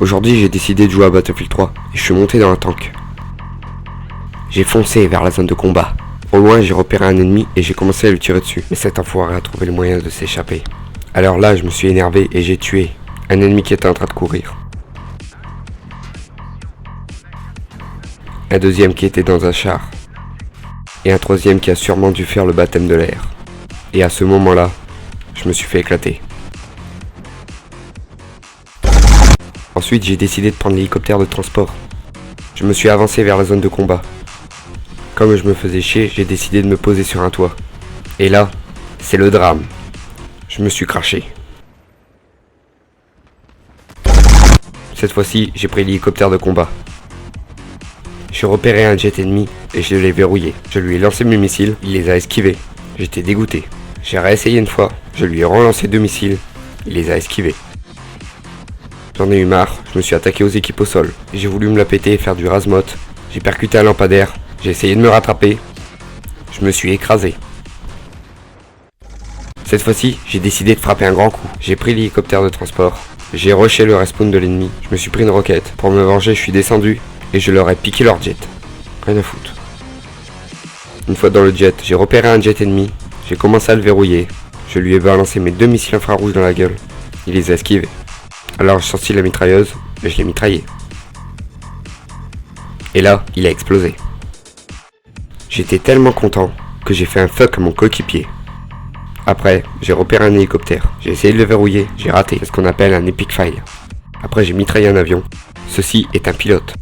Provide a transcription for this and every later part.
Aujourd'hui, j'ai décidé de jouer à Battlefield 3 et je suis monté dans un tank. J'ai foncé vers la zone de combat. Au loin, j'ai repéré un ennemi et j'ai commencé à lui tirer dessus. Mais cet enfoiré a trouvé le moyen de s'échapper. Alors là, je me suis énervé et j'ai tué un ennemi qui était en train de courir. Un deuxième qui était dans un char. Et un troisième qui a sûrement dû faire le baptême de l'air. Et à ce moment-là, je me suis fait éclater. Ensuite, j'ai décidé de prendre l'hélicoptère de transport. Je me suis avancé vers la zone de combat. Comme je me faisais chier, j'ai décidé de me poser sur un toit. Et là, c'est le drame. Je me suis craché. Cette fois-ci, j'ai pris l'hélicoptère de combat. J'ai repéré un jet ennemi et je l'ai verrouillé. Je lui ai lancé mes missiles, il les a esquivés. J'étais dégoûté. J'ai réessayé une fois, je lui ai relancé 2 missiles, il les a esquivés. J'en ai eu marre, je me suis attaqué aux équipes au sol. J'ai voulu me la péter et faire du razmot. J'ai percuté un lampadaire, j'ai essayé de me rattraper. Je me suis écrasé. Cette fois-ci, j'ai décidé de frapper un grand coup. J'ai pris l'hélicoptère de transport. J'ai rushé le respawn de l'ennemi. Je me suis pris une roquette. Pour me venger, je suis descendu et je leur ai piqué leur jet. Rien à foutre. Une fois dans le jet, j'ai repéré un jet ennemi. J'ai commencé à le verrouiller. Je lui ai balancé mes 2 missiles infrarouges dans la gueule. Il les a esquivés. Alors j'ai sorti la mitrailleuse et je l'ai mitraillé. Et là, il a explosé. J'étais tellement content que j'ai fait un fuck à mon coéquipier. Après, j'ai repéré un hélicoptère. J'ai essayé de le verrouiller, j'ai raté. C'est ce qu'on appelle un epic fail. Après, j'ai mitraillé un avion. Ceci est un pilote.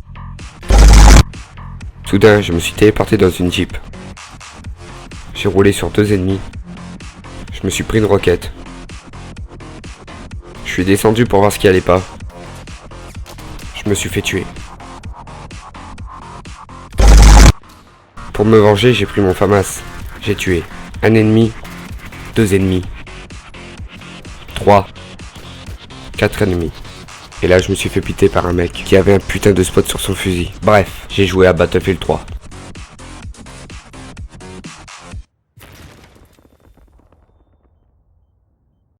Soudain, je me suis téléporté dans une Jeep. J'ai roulé sur 2 ennemis. Je me suis pris une roquette. Je suis descendu pour voir ce qui allait pas. Je me suis fait tuer. Pour me venger, j'ai pris mon FAMAS. J'ai tué un ennemi, 2 ennemis, 3, 4 ennemis. Et là, je me suis fait piter par un mec qui avait un putain de spot sur son fusil. Bref, j'ai joué à Battlefield 3.